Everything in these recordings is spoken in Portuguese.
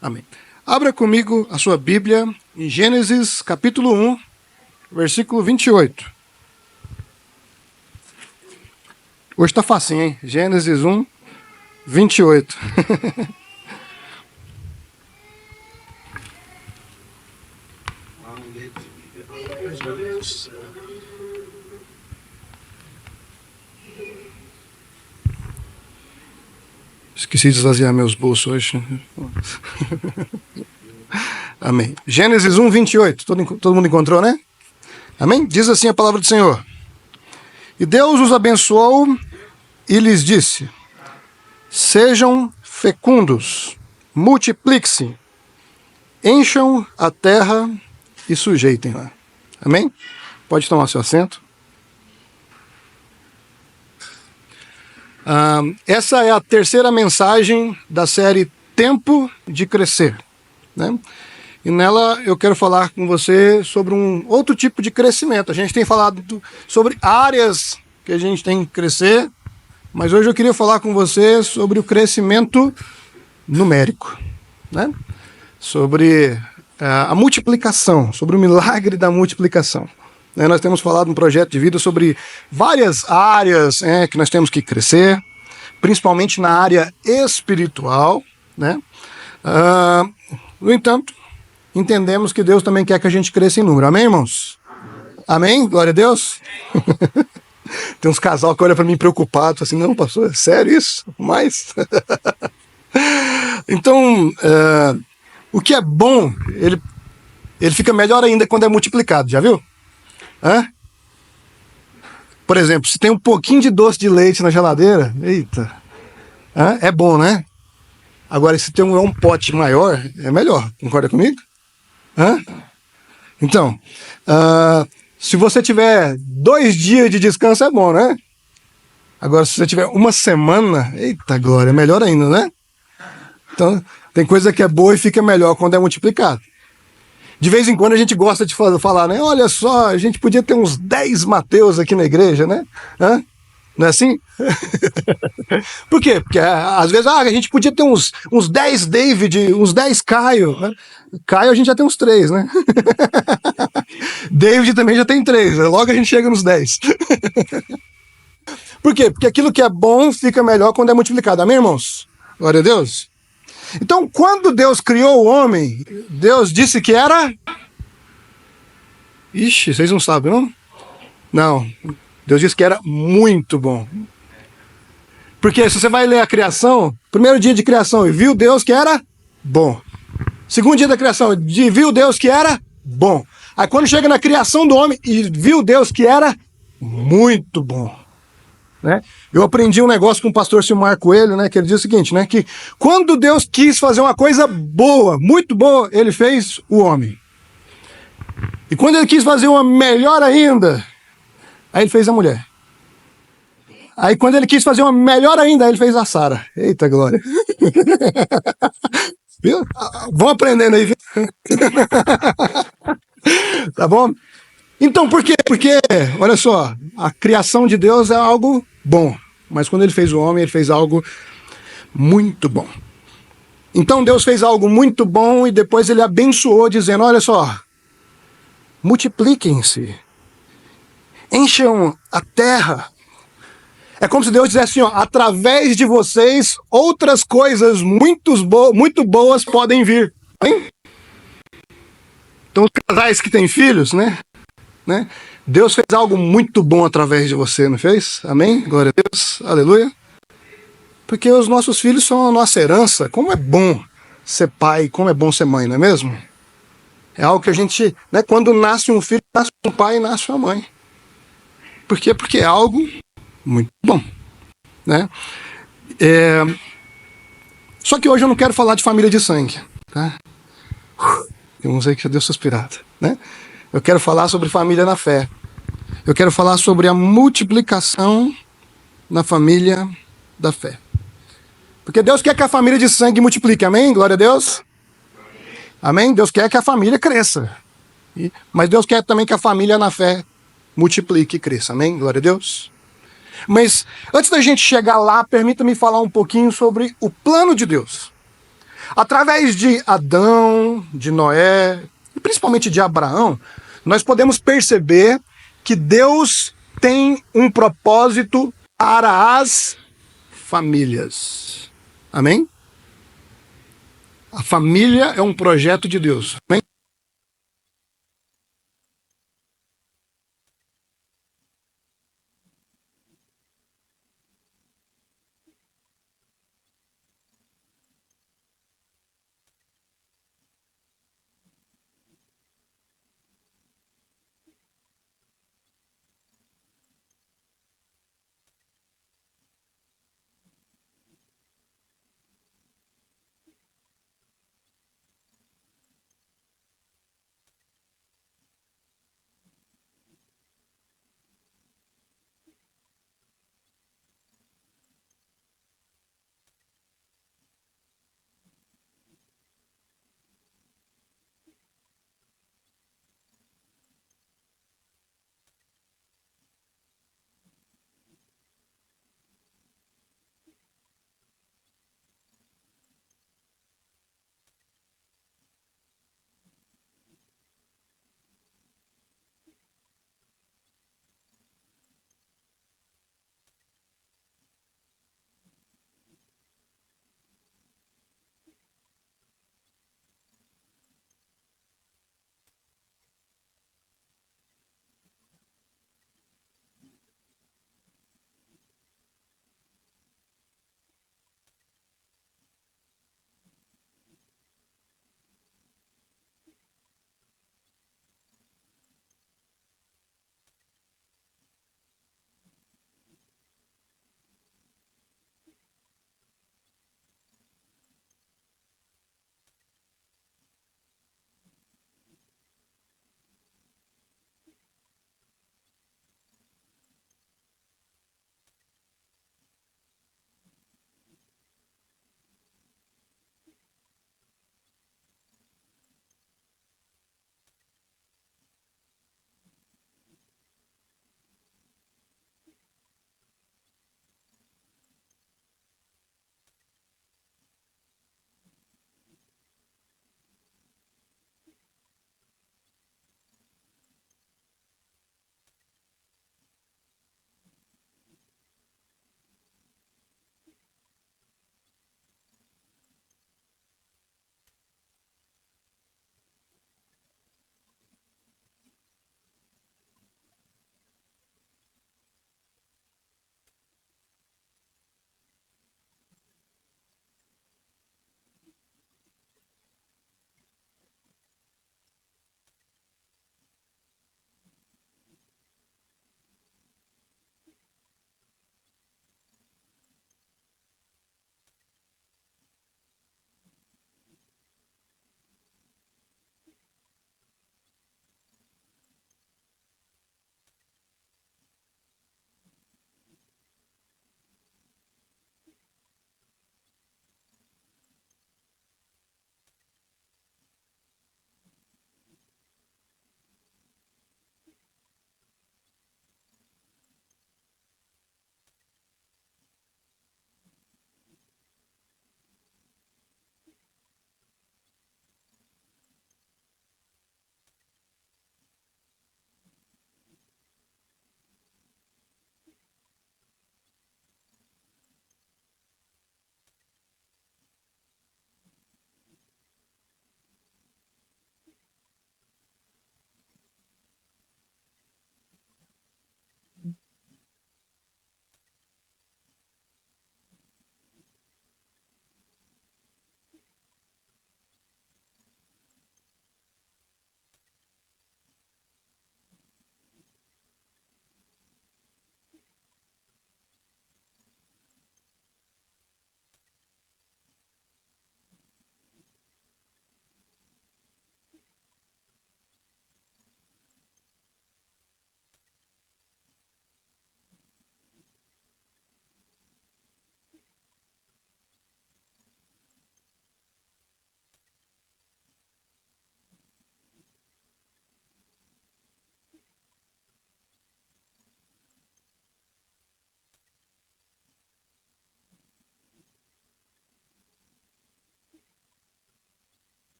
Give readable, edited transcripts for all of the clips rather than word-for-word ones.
Amém. Abra comigo a sua Bíblia em Gênesis capítulo 1, versículo 28. Hoje está facinho, hein? Gênesis 1, 28. Esqueci de esvaziar meus bolsos hoje. Amém. Gênesis 1, 28. Todo mundo encontrou, né? Amém? Diz assim a palavra do Senhor. E Deus os abençoou e lhes disse: sejam fecundos, multipliquem-se, encham a terra e sujeitem-la. Amém? Pode tomar seu assento. Essa é a terceira mensagem da série Tempo de Crescer, né? E nela eu quero falar com você sobre um outro tipo de crescimento. A gente tem falado sobre áreas que a gente tem que crescer, mas hoje eu queria falar com você sobre o crescimento numérico, né? Sobre a multiplicação, sobre o milagre da multiplicação. Nós temos falado no projeto de vida sobre várias áreas que nós temos que crescer, principalmente na área espiritual, né? No entanto, entendemos que Deus também quer que a gente cresça em número. Amém, irmãos? Amém? Glória a Deus? Tem uns casal que olham para mim preocupados, assim, não, pastor, é sério isso? Mas... Então, o que é bom, ele fica melhor ainda quando é multiplicado, já viu? Por exemplo, se tem um pouquinho de doce de leite na geladeira, eita, é bom, né? Agora, se tem um pote maior, é melhor, concorda comigo? Então, se você tiver 2 dias de descanso, é bom, né? Agora, se você tiver 1 semana, eita glória, é melhor ainda, né? Então, tem coisa que é boa e fica melhor quando é multiplicado. De vez em quando a gente gosta de falar, né? Olha só, a gente podia ter uns 10 Mateus aqui na igreja, né? Não é assim? Por quê? Porque às vezes a gente podia ter uns 10 David, uns 10 Caio. Né? Caio a gente já tem uns 3, né? David também já tem 3, logo a gente chega nos 10. Por quê? Porque aquilo que é bom fica melhor quando é multiplicado. Amém, irmãos? Glória a Deus. Então, quando Deus criou o homem, Deus disse que era... Ixi, vocês não sabem, não? Não. Deus disse que era muito bom. Porque se você vai ler a criação, primeiro dia de criação, e viu Deus que era bom. Segundo dia da criação, viu Deus que era bom. Aí quando chega na criação do homem, e viu Deus que era muito bom. Né? Eu aprendi um negócio com o pastor Silmar Coelho, né, que ele diz o seguinte, né, que quando Deus quis fazer uma coisa boa, muito boa, ele fez o homem. E quando ele quis fazer uma melhor ainda, aí ele fez a mulher. Aí quando ele quis fazer uma melhor ainda, aí ele fez a Sara. Eita glória. Viu? Vão aprendendo aí, viu? Tá bom? Então, por quê? Porque, olha só, a criação de Deus é algo bom, mas quando ele fez o homem, ele fez algo muito bom. Então Deus fez algo muito bom e depois ele abençoou, dizendo, olha só, multipliquem-se, encham a terra. É como se Deus dissesse assim, ó, através de vocês, outras coisas muito boas podem vir. Hein? Então os casais que têm filhos, né? Deus fez algo muito bom através de você, não fez? Amém? Glória a Deus, aleluia. Porque os nossos filhos são a nossa herança. Como é bom ser pai, como é bom ser mãe, não é mesmo? É algo que a gente, né, quando nasce um filho, nasce um pai e nasce uma mãe. Por quê? Porque é algo muito bom, né? Só que hoje eu não quero falar de família de sangue, tá? Eu não sei que já deu suspirada, né? Eu quero falar sobre família na fé. Eu quero falar sobre a multiplicação na família da fé. Porque Deus quer que a família de sangue multiplique, amém? Glória a Deus. Amém? Deus quer que a família cresça. Mas Deus quer também que a família na fé multiplique e cresça, amém? Glória a Deus. Mas antes da gente chegar lá, permita-me falar um pouquinho sobre o plano de Deus. Através de Adão, de Noé e principalmente de Abraão, nós podemos perceber que Deus tem um propósito para as famílias. Amém? A família é um projeto de Deus. Amém?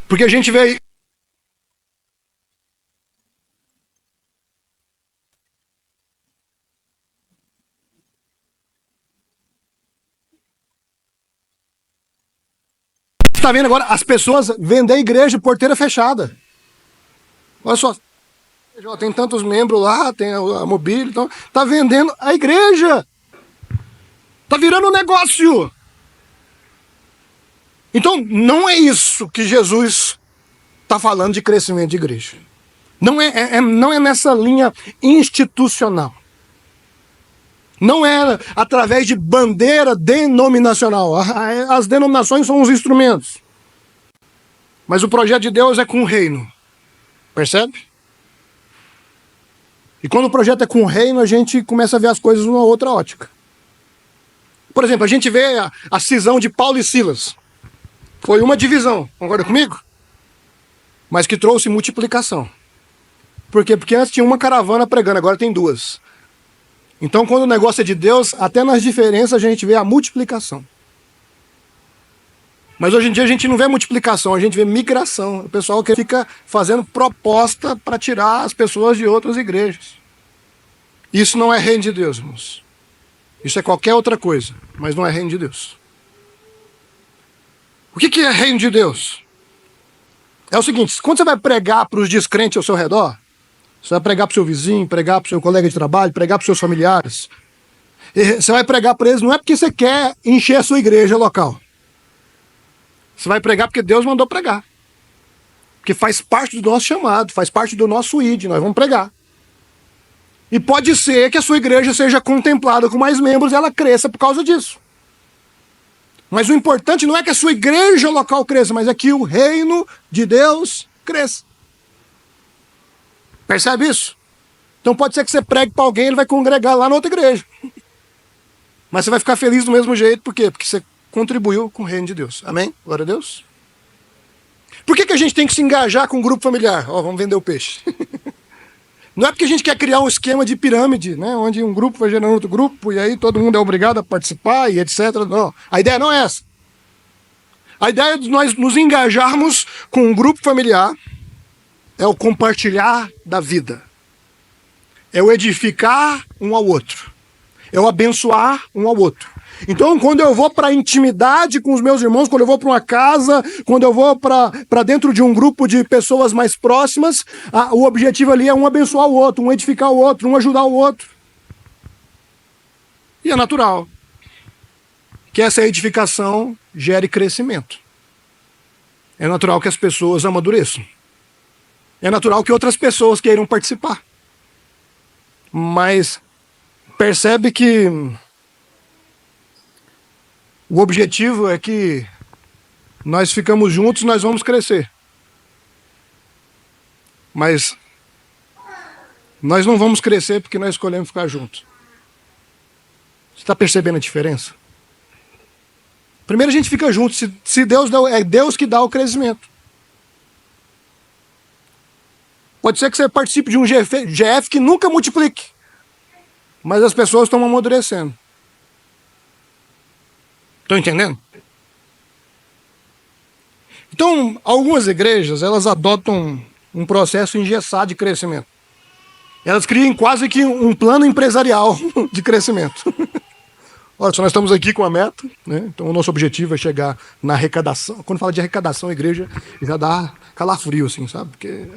Porque a gente vê. Está vendo agora as pessoas vender a igreja porteira fechada. Olha só. Tem tantos membros lá, tem a mobília, então tá vendendo a igreja. Tá virando um negócio. Então, não é isso que Jesus está falando de crescimento de igreja. Não é nessa linha institucional. Não é através de bandeira denominacional. As denominações são os instrumentos. Mas o projeto de Deus é com o reino. Percebe? E quando o projeto é com o reino, a gente começa a ver as coisas numa outra ótica. Por exemplo, a gente vê a cisão de Paulo e Silas. Foi uma divisão, concorda comigo? Mas que trouxe multiplicação. Por quê? Porque antes tinha uma caravana pregando, agora tem duas. Então, quando o negócio é de Deus, até nas diferenças a gente vê a multiplicação. Mas hoje em dia a gente não vê multiplicação, a gente vê migração. O pessoal que fica fazendo proposta para tirar as pessoas de outras igrejas. Isso não é reino de Deus, irmãos. Isso é qualquer outra coisa, mas não é reino de Deus. O que é reino de Deus? É o seguinte, quando você vai pregar para os descrentes ao seu redor, você vai pregar para o seu vizinho, pregar para o seu colega de trabalho, pregar para os seus familiares, você vai pregar para eles não é porque você quer encher a sua igreja local. Você vai pregar porque Deus mandou pregar. Porque faz parte do nosso chamado, faz parte do nosso ID, nós vamos pregar. E pode ser que a sua igreja seja contemplada com mais membros e ela cresça por causa disso. Mas o importante não é que a sua igreja local cresça, mas é que o reino de Deus cresça. Percebe isso? Então pode ser que você pregue para alguém e ele vai congregar lá na outra igreja. Mas você vai ficar feliz do mesmo jeito, por quê? Porque você contribuiu com o reino de Deus. Amém? Glória a Deus. Por que a gente tem que se engajar com um grupo familiar? Vamos vender o peixe. Não é porque a gente quer criar um esquema de pirâmide, né? Onde um grupo vai gerando outro grupo e aí todo mundo é obrigado a participar e etc. Não. A ideia não é essa. A ideia de nós nos engajarmos com um grupo familiar é o compartilhar da vida. É o edificar um ao outro. É o abençoar um ao outro. Então, quando eu vou para a intimidade com os meus irmãos, quando eu vou para uma casa, quando eu vou para dentro de um grupo de pessoas mais próximas, o objetivo ali é um abençoar o outro, um edificar o outro, um ajudar o outro. E é natural que essa edificação gere crescimento. É natural que as pessoas amadureçam. É natural que outras pessoas queiram participar. Mas percebe que o objetivo é que nós ficamos juntos e nós vamos crescer. Mas nós não vamos crescer porque nós escolhemos ficar juntos. Você está percebendo a diferença? Primeiro a gente fica junto. Se Deus dá, é Deus que dá o crescimento. Pode ser que você participe de um GF que nunca multiplique. Mas as pessoas estão amadurecendo. Estão entendendo? Então, algumas igrejas, elas adotam um processo engessado de crescimento. Elas criam quase que um plano empresarial de crescimento. Olha, só nós estamos aqui com a meta, né? Então o nosso objetivo é chegar na arrecadação. Quando fala de arrecadação, a igreja já dá calafrio, assim, sabe? Porque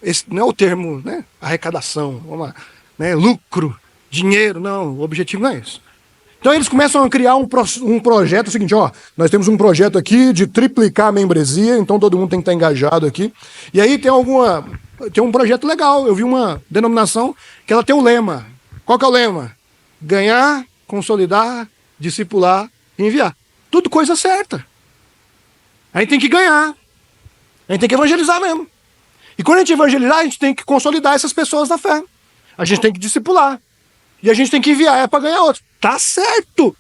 esse não é o termo, né? Arrecadação, vamos lá, né? Lucro, dinheiro, não, o objetivo não é isso. Então eles começam a criar um projeto, é o seguinte, nós temos um projeto aqui de triplicar a membresia, então todo mundo tem que estar engajado aqui. E aí tem um projeto legal, eu vi uma denominação que ela tem um lema. Qual que é o lema? Ganhar, consolidar, discipular e enviar. Tudo coisa certa. A gente tem que ganhar. A gente tem que evangelizar mesmo. E quando a gente evangelizar, a gente tem que consolidar essas pessoas na fé. A gente tem que discipular. E a gente tem que enviar para ganhar outros. Tá certo.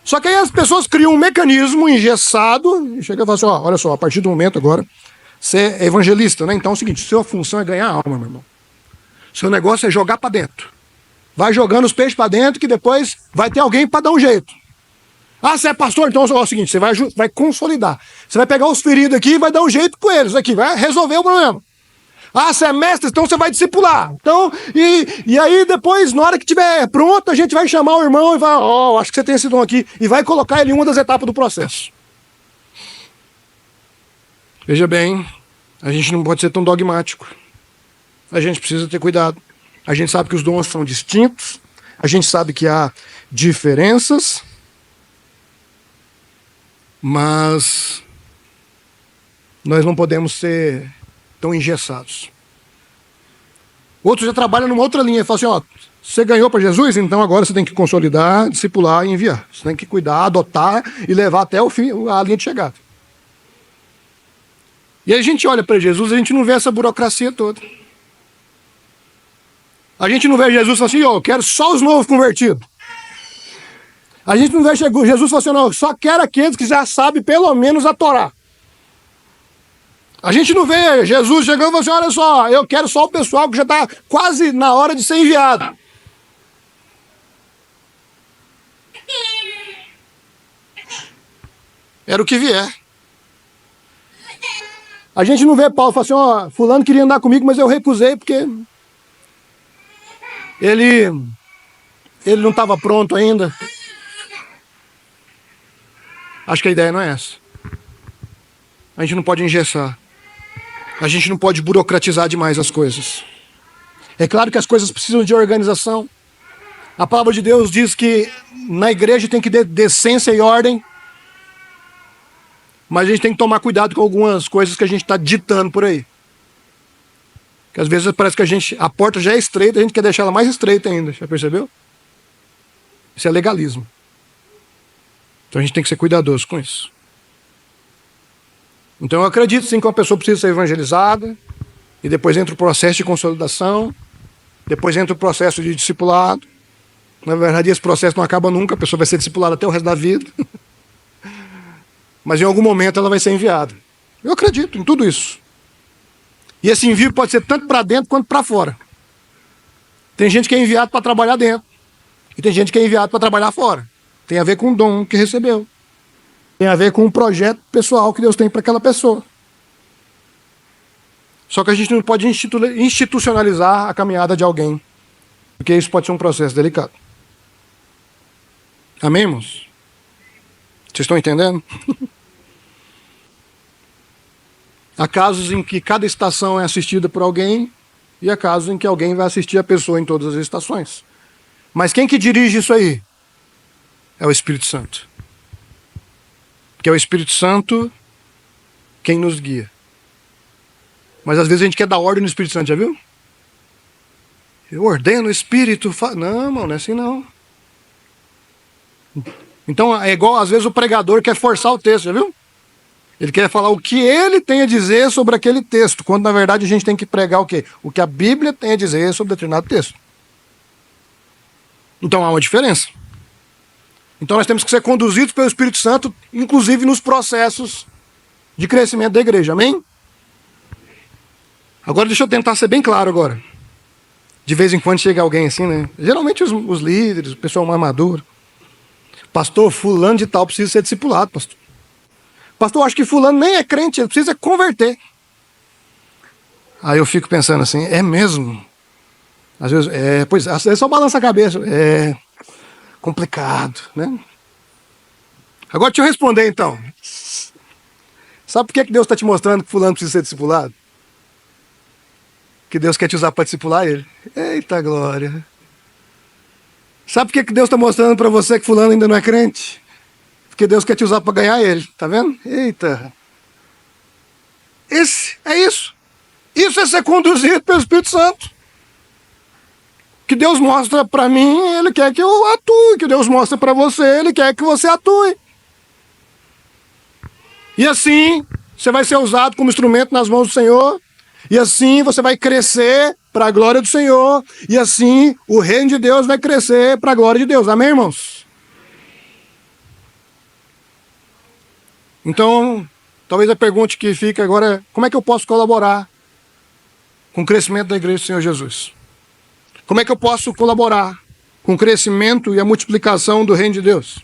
Só que aí as pessoas criam um mecanismo engessado e chega e fala assim, olha só, a partir do momento agora, você é evangelista, né? Então é o seguinte, sua função é ganhar alma, meu irmão. Seu negócio é jogar para dentro. Vai jogando os peixes para dentro que depois vai ter alguém para dar um jeito. Ah, você é pastor? Então é o seguinte, você vai consolidar. Você vai pegar os feridos aqui e vai dar um jeito com eles aqui, vai resolver o problema. Ah, você é mestre, então você vai discipular. Então, e aí depois, na hora que estiver pronto, a gente vai chamar o irmão e vai, acho que você tem esse dom aqui, e vai colocar ele em uma das etapas do processo. Veja bem, a gente não pode ser tão dogmático. A gente precisa ter cuidado. A gente sabe que os dons são distintos, a gente sabe que há diferenças, mas nós não podemos ser tão engessados. Outros já trabalham numa outra linha, falam assim, você ganhou para Jesus, então agora você tem que consolidar, discipular e enviar. Você tem que cuidar, adotar e levar até o fim, a linha de chegada. E aí a gente olha para Jesus, a gente não vê essa burocracia toda. A gente não vê Jesus assim, eu quero só os novos convertidos. A gente não vê Jesus assim, não, eu só quero aqueles que já sabem pelo menos a Torá. A gente não vê Jesus chegando e falando assim, olha só, eu quero só o pessoal que já está quase na hora de ser enviado. Era o que vier. A gente não vê Paulo falar assim, fulano queria andar comigo, mas eu recusei porque ele não estava pronto ainda. Acho que a ideia não é essa. A gente não pode engessar. A gente não pode burocratizar demais as coisas. É claro que as coisas precisam de organização. A palavra de Deus diz que na igreja tem que ter decência e ordem. Mas a gente tem que tomar cuidado com algumas coisas que a gente está ditando por aí. Que às vezes parece que a porta já é estreita, a gente quer deixar ela mais estreita ainda. Já percebeu? Isso é legalismo. Então a gente tem que ser cuidadoso com isso. Então eu acredito sim que uma pessoa precisa ser evangelizada, e depois entra o processo de consolidação, depois entra o processo de discipulado. Na verdade esse processo não acaba nunca, a pessoa vai ser discipulada até o resto da vida. Mas em algum momento ela vai ser enviada. Eu acredito em tudo isso. E esse envio pode ser tanto para dentro quanto para fora. Tem gente que é enviado para trabalhar dentro, e tem gente que é enviado para trabalhar fora. Tem a ver com o dom que recebeu. Tem a ver com o projeto pessoal que Deus tem para aquela pessoa. Só que a gente não pode institucionalizar a caminhada de alguém, porque isso pode ser um processo delicado. Amém, irmãos? Vocês estão entendendo? Há casos em que cada estação é assistida por alguém, e há casos em que alguém vai assistir a pessoa em todas as estações. Mas quem que dirige isso aí? É o Espírito Santo. Porque é o Espírito Santo quem nos guia. Mas às vezes a gente quer dar ordem no Espírito Santo, já viu? Eu ordeno o Espírito. Não, irmão, não é assim não. Então é igual às vezes o pregador quer forçar o texto, já viu? Ele quer falar o que ele tem a dizer sobre aquele texto, quando na verdade a gente tem que pregar o quê? O que a Bíblia tem a dizer sobre determinado texto. Então há uma diferença. Então nós temos que ser conduzidos pelo Espírito Santo, inclusive nos processos de crescimento da igreja, amém? Agora deixa eu tentar ser bem claro agora. De vez em quando chega alguém assim, né? Geralmente os líderes, o pessoal mais maduro. Pastor, fulano de tal precisa ser discipulado, pastor. Pastor, acho que fulano nem é crente, ele precisa converter. Aí eu fico pensando assim, é mesmo? Às vezes, pois, às vezes só balança a cabeça. É complicado, né? Agora deixa eu responder então. Sabe por que Deus está te mostrando que fulano precisa ser discipulado? Que Deus quer te usar para discipular ele. Eita glória. Sabe por que Deus está mostrando para você que fulano ainda não é crente? Porque Deus quer te usar para ganhar ele. Tá vendo? Eita. Isso é ser conduzido pelo Espírito Santo. Que Deus mostra para mim, Ele quer que eu atue. Que Deus mostra para você, Ele quer que você atue. E assim, você vai ser usado como instrumento nas mãos do Senhor. E assim você vai crescer para a glória do Senhor. E assim o reino de Deus vai crescer para a glória de Deus. Amém, irmãos? Então, talvez a pergunta que fica agora é: como é que eu posso colaborar com o crescimento da igreja do Senhor Jesus? Como é que eu posso colaborar com o crescimento e a multiplicação do reino de Deus?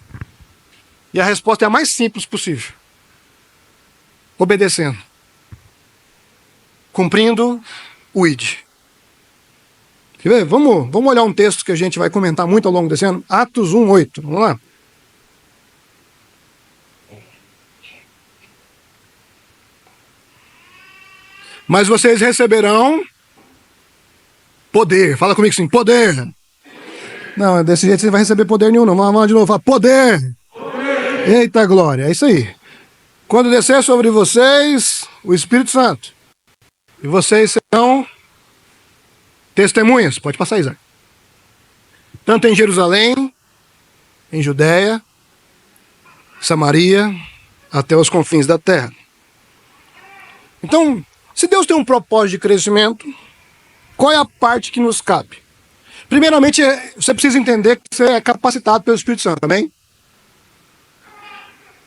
E a resposta é a mais simples possível. Obedecendo. Cumprindo o ID. Quer ver? Vamos olhar um texto que a gente vai comentar muito ao longo desse ano. Atos 1:8. Vamos lá. Mas vocês receberão poder. Fala comigo assim, poder. Não, desse jeito você não vai receber poder nenhum, não. Vamos lá de novo. Fala, poder. Eita glória, é isso aí. Quando descer sobre vocês o Espírito Santo, e vocês serão testemunhas. Pode passar, Isaac. Tanto em Jerusalém, em Judéia, Samaria, até os confins da terra. Então, se Deus tem um propósito de crescimento, qual é a parte que nos cabe? Primeiramente, você precisa entender que você é capacitado pelo Espírito Santo, amém?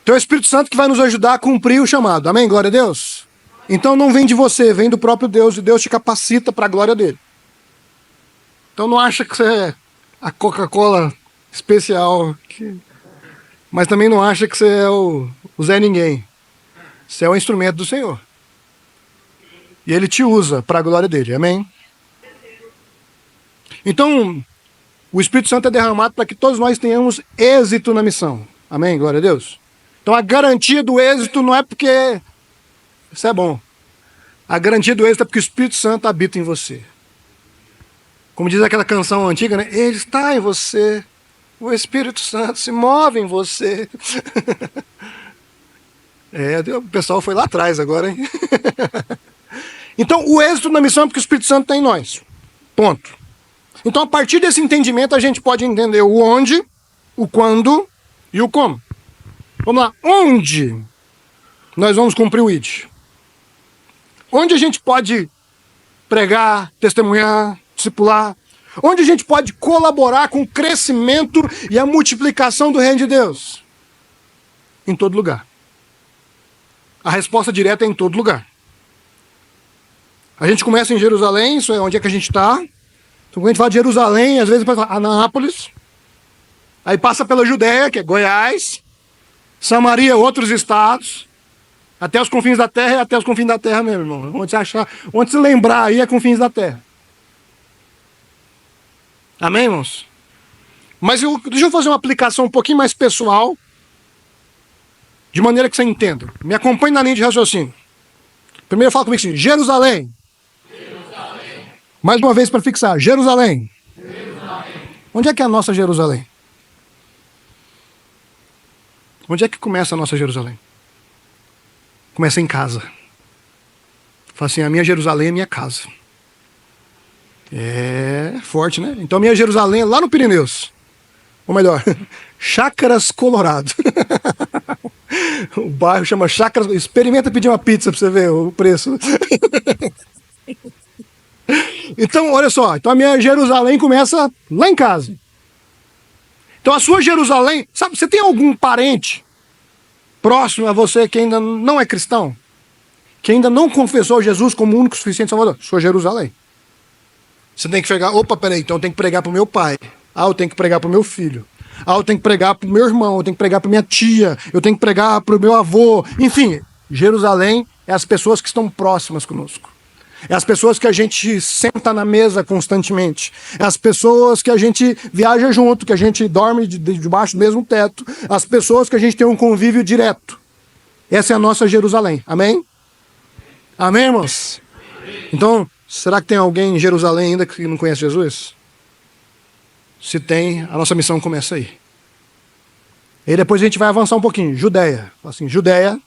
Então é o Espírito Santo que vai nos ajudar a cumprir o chamado, amém? Glória a Deus. Então não vem de você, vem do próprio Deus, e Deus te capacita para a glória dele. Então não acha que você é a Coca-Cola especial, mas também não acha que você é o Zé Ninguém. Você é um instrumento do Senhor. E ele te usa para a glória dele, amém? Então, o Espírito Santo é derramado para que todos nós tenhamos êxito na missão. Amém? Glória a Deus. Então a garantia do êxito não é porque isso é bom. A garantia do êxito é porque o Espírito Santo habita em você. Como diz aquela canção antiga, né? Ele está em você. O Espírito Santo se move em você. O pessoal foi lá atrás agora, hein? Então o êxito na missão é porque o Espírito Santo está em nós. Ponto. Então a partir desse entendimento a gente pode entender o onde, o quando e o como. Vamos lá. Onde nós vamos cumprir o ID? Onde a gente pode pregar, testemunhar, discipular? Onde a gente pode colaborar com o crescimento e a multiplicação do reino de Deus? Em todo lugar. A resposta direta é em todo lugar. A gente começa em Jerusalém, isso é onde é que a gente está. Então quando a gente fala de Jerusalém, às vezes a gente fala Anápolis. Aí passa pela Judéia, que é Goiás. Samaria, outros estados. Até os confins da terra, é até os confins da terra mesmo, irmão. Onde se lembrar aí é confins da terra. Amém, irmãos? Mas deixa eu fazer uma aplicação um pouquinho mais pessoal, de maneira que você entenda. Me acompanhe na linha de raciocínio. Primeiro fala comigo assim, Jerusalém. Jerusalém. Mais uma vez para fixar, Jerusalém. Jerusalém. Onde é que é a nossa Jerusalém? Onde é que começa a nossa Jerusalém? Começa em casa. Fala assim, a minha Jerusalém é minha casa. É forte, né? Então a minha Jerusalém é lá no Pirineus. Ou melhor, Chácaras Colorado. O bairro chama Chácaras. Experimenta pedir uma pizza para você ver o preço. Então, olha só. Então a minha Jerusalém começa lá em casa. Então a sua Jerusalém... Sabe, você tem algum parente próximo a você que ainda não é cristão? Que ainda não confessou Jesus como o único suficiente Salvador? Sua Jerusalém. Você tem que pegar... Opa, peraí. Então eu tenho que pregar para o meu pai. Eu tenho que pregar para o meu filho. Eu tenho que pregar para o meu irmão. Eu tenho que pregar para minha tia. Eu tenho que pregar para o meu avô. Enfim, Jerusalém é as pessoas que estão próximas conosco. É as pessoas que a gente senta na mesa constantemente. É as pessoas que a gente viaja junto, que a gente dorme debaixo do mesmo teto. As pessoas que a gente tem um convívio direto. Essa é a nossa Jerusalém. Amém? Amém, irmãos? Então, será que tem alguém em Jerusalém ainda que não conhece Jesus? Se tem, a nossa missão começa aí. E depois a gente vai avançar um pouquinho. Judéia. Fala assim, Judéia.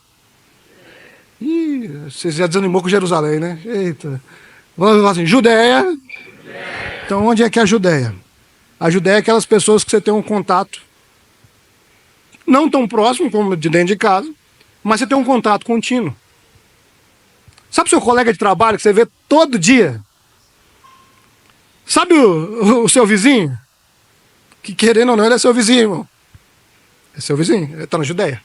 Ih, você já desanimou com Jerusalém, né? Eita. Vamos falar assim, Judéia. Então, onde é que é a Judéia? A Judéia é aquelas pessoas que você tem um contato não tão próximo como de dentro de casa, mas você tem um contato contínuo. Sabe o seu colega de trabalho que você vê todo dia? Sabe o seu vizinho? Que querendo ou não, ele é seu vizinho, irmão. É seu vizinho, ele está na Judéia.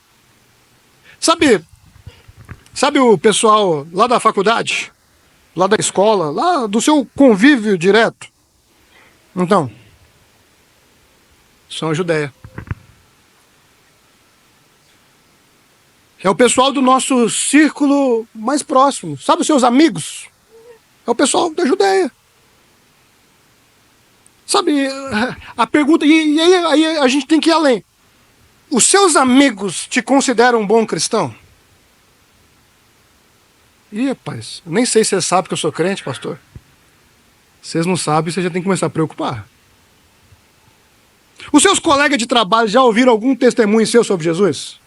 Sabe o pessoal lá da faculdade? Lá da escola? Lá do seu convívio direto? Então, são a Judéia. É o pessoal do nosso círculo mais próximo. Sabe os seus amigos? É o pessoal da Judeia. Sabe, a pergunta... E aí a gente tem que ir além. Os seus amigos te consideram um bom cristão? Ih, rapaz, nem sei se você sabe que eu sou crente, pastor. Vocês não sabem, você já tem que começar a preocupar. Os seus colegas de trabalho já ouviram algum testemunho seu sobre Jesus?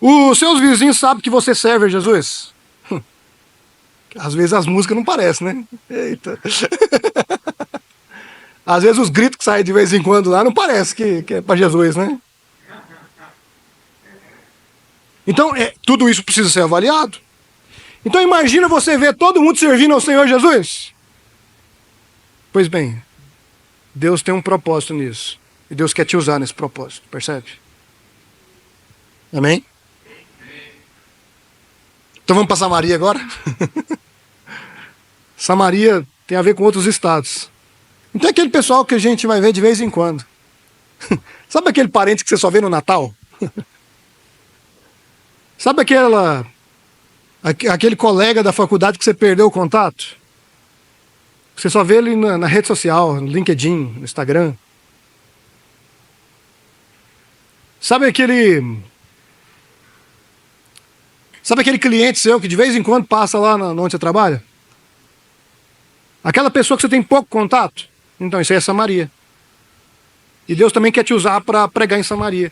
Os seus vizinhos sabem que você serve a Jesus? Às vezes as músicas não parecem, né? Eita. Às vezes os gritos que saem de vez em quando lá não parece que é para Jesus, né? Então, tudo isso precisa ser avaliado. Então imagina você ver todo mundo servindo ao Senhor Jesus. Pois bem, Deus tem um propósito nisso. E Deus quer te usar nesse propósito, percebe? Amém? Então vamos para Samaria agora? Samaria tem a ver com outros estados. Então é aquele pessoal que a gente vai ver de vez em quando. Sabe aquele parente que você só vê no Natal? Sabe aquele colega da faculdade que você perdeu o contato? Você só vê ele na rede social, no LinkedIn, no Instagram. Sabe aquele cliente seu que de vez em quando passa lá onde você trabalha? Aquela pessoa que você tem pouco contato? Então, isso aí é Samaria. E Deus também quer te usar para pregar em Samaria.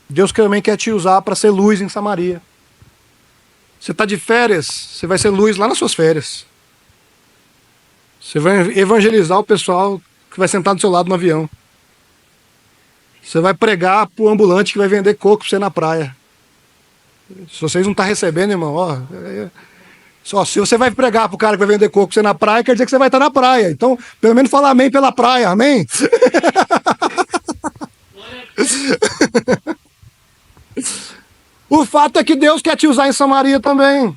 Deus também quer te usar para ser luz em Samaria. Você está de férias, você vai ser luz lá nas suas férias. Você vai evangelizar o pessoal que vai sentar do seu lado no avião. Você vai pregar para o ambulante que vai vender coco para você na praia. Se vocês não estão recebendo, irmão, só se você vai pregar para o cara que vai vender coco para você na praia, quer dizer que você vai estar na praia. Então, pelo menos fala amém pela praia, amém? O fato é que Deus quer te usar em Samaria também.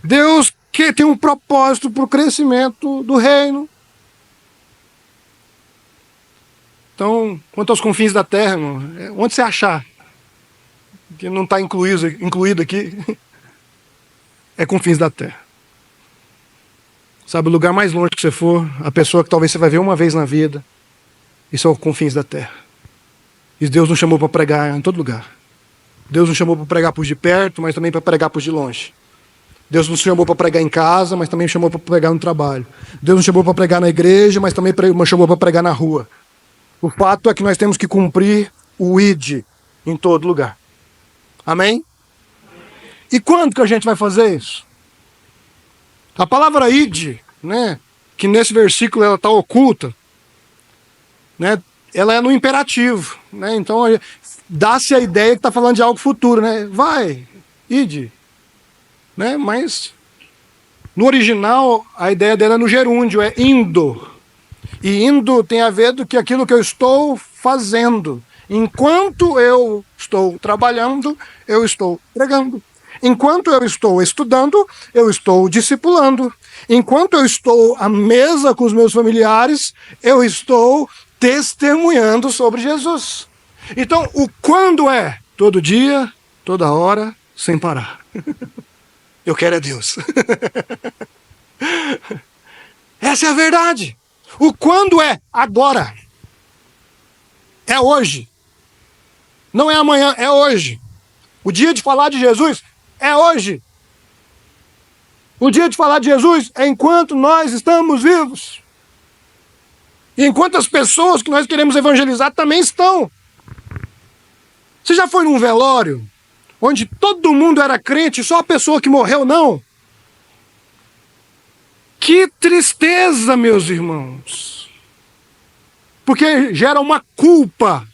Deus que tem um propósito para o crescimento do reino. Então, quanto aos confins da terra, irmão, onde você achar que não está incluído aqui, é confins da terra. Sabe, o lugar mais longe que você for, a pessoa que talvez você vai ver uma vez na vida, isso é o confins da terra. E Deus nos chamou para pregar em todo lugar. Deus nos chamou para pregar por de perto, mas também para pregar por de longe. Deus nos chamou para pregar em casa, mas também chamou para pregar no trabalho. Deus nos chamou para pregar na igreja, mas também nos chamou para pregar na rua. O fato é que nós temos que cumprir o ID em todo lugar. Amém? E quando que a gente vai fazer isso? A palavra ID, né, que nesse versículo ela está oculta, né, ela é no imperativo. Né, então dá-se a ideia que está falando de algo futuro. Né, vai, ID. Né, mas no original a ideia dela é no gerúndio, é indo. E indo tem a ver do que aquilo que eu estou fazendo. Enquanto eu estou trabalhando, eu estou pregando. Enquanto eu estou estudando, eu estou discipulando. Enquanto eu estou à mesa com os meus familiares, eu estou testemunhando sobre Jesus. Então, o quando é? Todo dia, toda hora, sem parar. Eu quero é Deus. Essa é a verdade. O quando é agora. É hoje. Não é amanhã, é hoje. O dia de falar de Jesus é hoje. O dia de falar de Jesus é enquanto nós estamos vivos. E enquanto as pessoas que nós queremos evangelizar também estão. Você já foi num velório onde todo mundo era crente, só a pessoa que morreu não? Que tristeza, meus irmãos. Porque gera uma culpa.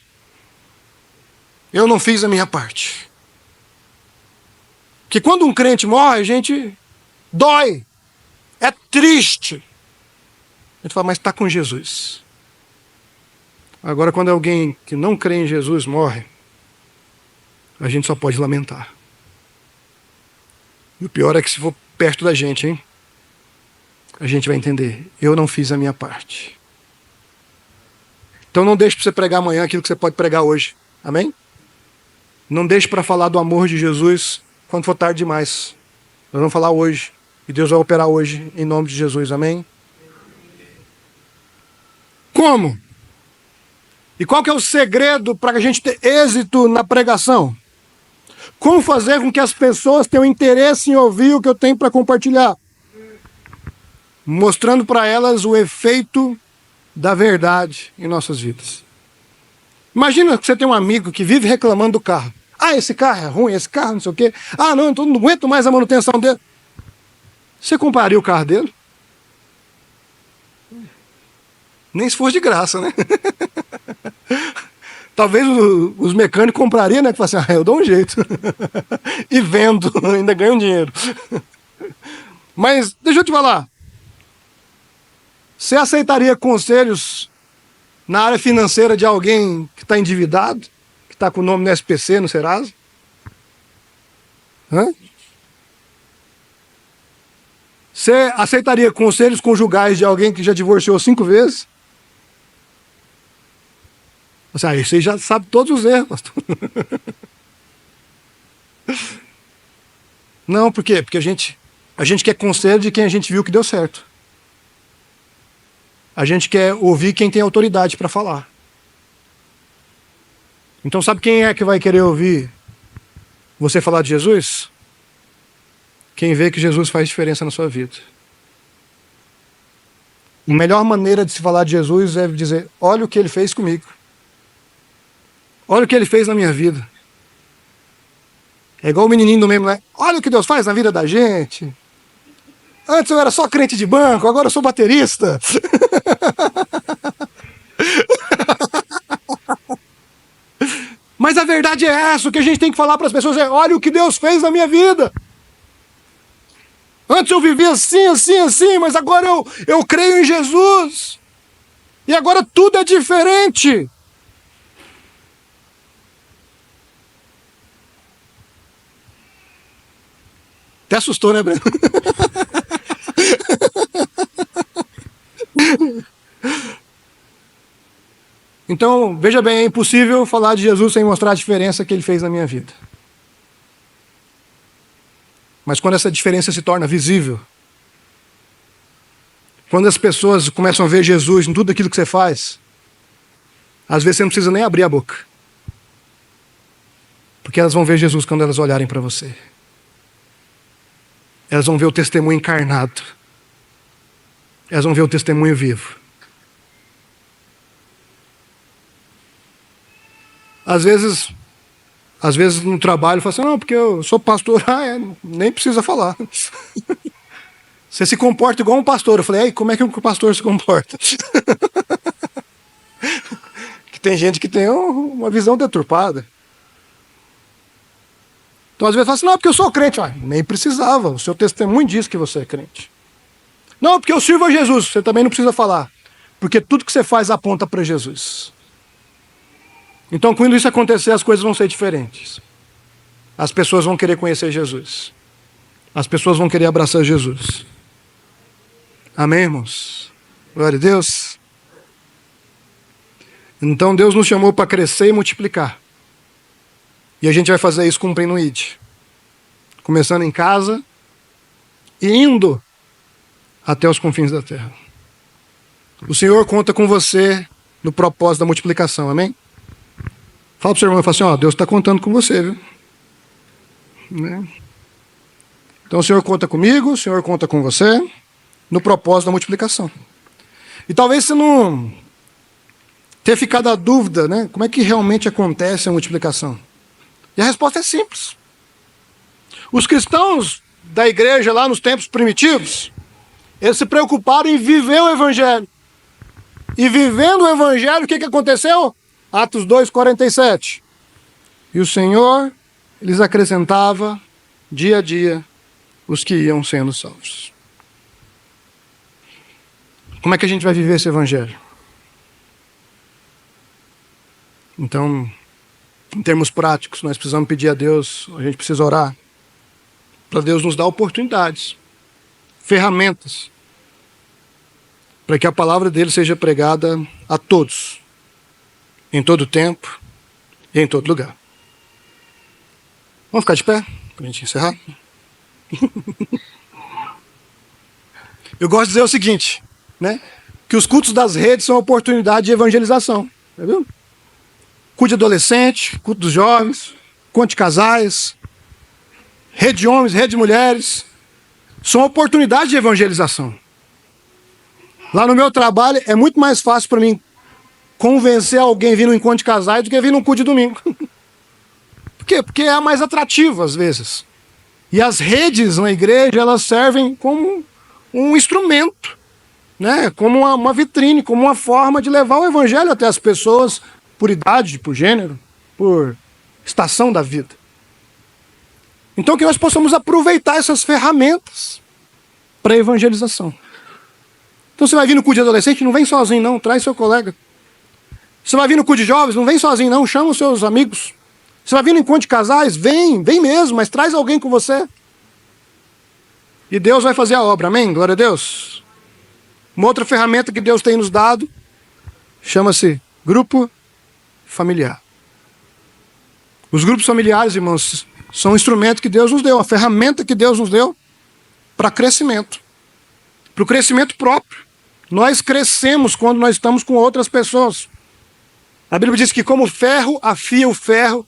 Eu não fiz a minha parte. Que quando um crente morre, a gente dói. É triste. A gente fala, mas está com Jesus. Agora, quando alguém que não crê em Jesus morre, a gente só pode lamentar. E o pior é que se for perto da gente, hein? A gente vai entender. Eu não fiz a minha parte. Então não deixe para você pregar amanhã aquilo que você pode pregar hoje. Amém? Não deixe para falar do amor de Jesus quando for tarde demais. Nós vamos falar hoje. E Deus vai operar hoje, em nome de Jesus. Amém? Como? E qual que é o segredo para a gente ter êxito na pregação? Como fazer com que as pessoas tenham interesse em ouvir o que eu tenho para compartilhar? Mostrando para elas o efeito da verdade em nossas vidas. Imagina que você tem um amigo que vive reclamando do carro. Ah, esse carro é ruim, esse carro não sei o quê. Ah, não, eu não aguento mais a manutenção dele. Você compraria o carro dele? Nem se fosse de graça, né? Talvez os mecânicos comprariam, né? Que falam assim, eu dou um jeito. E vendo, ainda ganho dinheiro. Mas, deixa eu te falar. Você aceitaria conselhos na área financeira de alguém que está endividado? Que está com o nome no SPC, no Serasa? Hã? Você aceitaria conselhos conjugais de alguém que já divorciou 5 vezes? Você já sabe todos os erros, pastor. Não, por quê? Porque a gente quer conselho de quem a gente viu que deu certo. A gente quer ouvir quem tem autoridade para falar. Então sabe quem é que vai querer ouvir você falar de Jesus? Quem vê que Jesus faz diferença na sua vida. A melhor maneira de se falar de Jesus é dizer, olha o que ele fez comigo. Olha o que ele fez na minha vida. É igual o menininho do meme, né? Olha o que Deus faz na vida da gente. Antes eu era só crente de banco, agora eu sou baterista. Mas a verdade é essa, o que a gente tem que falar para as pessoas é, olha o que Deus fez na minha vida. Antes eu vivia assim, assim, assim, mas agora eu creio em Jesus. E agora tudo é diferente. Até assustou, né, Breno? Então, veja bem, é impossível falar de Jesus sem mostrar a diferença que ele fez na minha vida. Mas quando essa diferença se torna visível, quando as pessoas começam a ver Jesus em tudo aquilo que você faz, às vezes você não precisa nem abrir a boca. Porque elas vão ver Jesus quando elas olharem para você. Elas vão ver o testemunho encarnado. Elas vão ver o testemunho vivo. Às vezes no trabalho, fala assim, não, porque eu sou pastor. Nem precisa falar. Você se comporta igual um pastor. Eu falei, ei, como é que um pastor se comporta? Que tem gente que tem uma visão deturpada. Então às vezes fala assim, não, porque eu sou crente. Nem precisava, o seu testemunho diz que você é crente. Não, porque eu sirvo a Jesus. Você também não precisa falar. Porque tudo que você faz aponta para Jesus. Então, quando isso acontecer, as coisas vão ser diferentes. As pessoas vão querer conhecer Jesus. As pessoas vão querer abraçar Jesus. Amém, irmãos? Glória a Deus. Então, Deus nos chamou para crescer e multiplicar. E a gente vai fazer isso cumprindo o ID. Começando em casa e indo até os confins da terra. O Senhor conta com você no propósito da multiplicação, amém? Fala para o seu irmão e fala assim, Deus está contando com você, viu? Né? Então o Senhor conta comigo, o Senhor conta com você, no propósito da multiplicação. E talvez você não tenha ficado a dúvida, né? Como é que realmente acontece a multiplicação? E a resposta é simples. Os cristãos da igreja lá nos tempos primitivos, eles se preocuparam em viver o Evangelho. E vivendo o Evangelho, o que aconteceu? Atos 2:47. E o Senhor lhes acrescentava dia a dia os que iam sendo salvos. Como é que a gente vai viver esse Evangelho? Então, em termos práticos, nós precisamos pedir a Deus, a gente precisa orar, para Deus nos dar oportunidades, ferramentas, para que a palavra dele seja pregada a todos, em todo tempo e em todo lugar. Vamos ficar de pé para a gente encerrar? Eu gosto de dizer o seguinte, né? Que os cultos das redes são oportunidade de evangelização. Tá vendo? Culto de adolescente, culto dos jovens, culto de casais, rede de homens, rede de mulheres. São oportunidades de evangelização. Lá no meu trabalho é muito mais fácil para mim convencer alguém a vir no encontro de casais do que vir num culto de domingo. Por quê? Porque é mais atrativo às vezes. E as redes na igreja, elas servem como um instrumento, né? Como uma vitrine, como uma forma de levar o evangelho até as pessoas por idade, por gênero, por estação da vida. Então que nós possamos aproveitar essas ferramentas para a evangelização. Então você vai vir no culto de adolescente, não vem sozinho não, traz seu colega. Você vai vir no culto de jovens, não vem sozinho não, chama os seus amigos. Você vai vir no encontro de casais, vem mesmo, mas traz alguém com você. E Deus vai fazer a obra, amém? Glória a Deus. Uma outra ferramenta que Deus tem nos dado chama-se grupo familiar. Os grupos familiares, irmãos, são um instrumento que Deus nos deu, uma ferramenta que Deus nos deu para crescimento. Para o crescimento próprio. Nós crescemos quando nós estamos com outras pessoas. A Bíblia diz que como o ferro afia o ferro,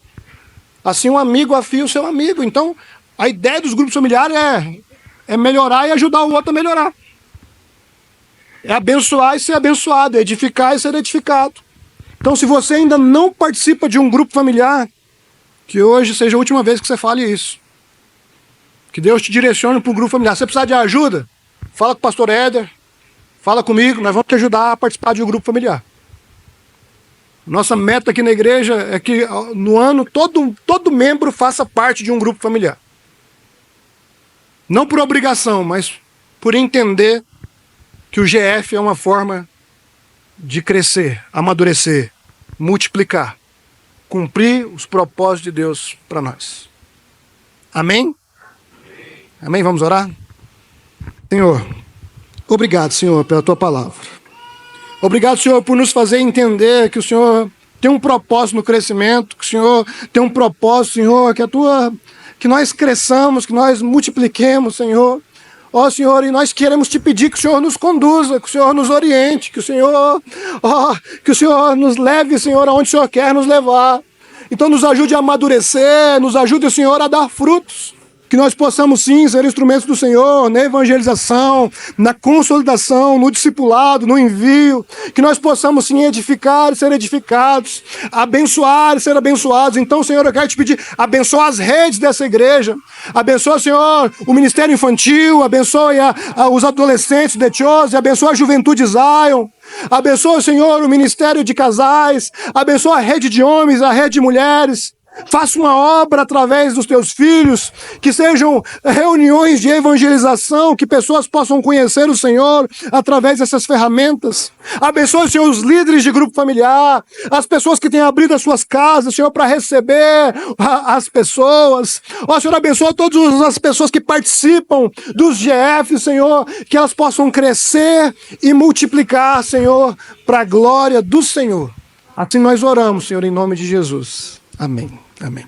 assim um amigo afia o seu amigo. Então, a ideia dos grupos familiares é melhorar e ajudar o outro a melhorar. É abençoar e ser abençoado, é edificar e ser edificado. Então, se você ainda não participa de um grupo familiar, que hoje seja a última vez que você fale isso. Que Deus te direcione para um grupo familiar. Se você precisar de ajuda, fala com o pastor Éder, fala comigo, nós vamos te ajudar a participar de um grupo familiar. Nossa meta aqui na igreja é que no ano todo membro faça parte de um grupo familiar. Não por obrigação, mas por entender que o GF é uma forma de crescer, amadurecer, multiplicar, cumprir os propósitos de Deus para nós. Amém? Amém? Vamos orar? Senhor, obrigado, Senhor, pela Tua palavra. Obrigado, Senhor, por nos fazer entender que o Senhor tem um propósito no crescimento, que o Senhor tem um propósito, Senhor, que nós cresçamos, que nós multipliquemos, Senhor. Ó Senhor, e nós queremos te pedir que o Senhor nos conduza, que o Senhor nos oriente, que o Senhor nos leve, Senhor, aonde o Senhor quer nos levar. Então nos ajude a amadurecer, nos ajude, Senhor, a dar frutos. Que nós possamos sim ser instrumentos do Senhor na evangelização, na consolidação, no discipulado, no envio. Que nós possamos sim edificar e ser edificados, abençoar e ser abençoados. Então, Senhor, eu quero te pedir, abençoa as redes dessa igreja. Abençoa, Senhor, o ministério infantil, abençoe os adolescentes de Etiose, abençoa a juventude Zion. Abençoa, Senhor, o ministério de casais, abençoa a rede de homens, a rede de mulheres. Faça uma obra através dos teus filhos, que sejam reuniões de evangelização, que pessoas possam conhecer o Senhor através dessas ferramentas. Abençoe, Senhor, os líderes de grupo familiar, as pessoas que têm abrido as suas casas, Senhor, para receber as pessoas. Ó, Senhor, abençoa todas as pessoas que participam dos GF, Senhor, que elas possam crescer e multiplicar, Senhor, para a glória do Senhor. Assim nós oramos, Senhor, em nome de Jesus. Amém. Amém.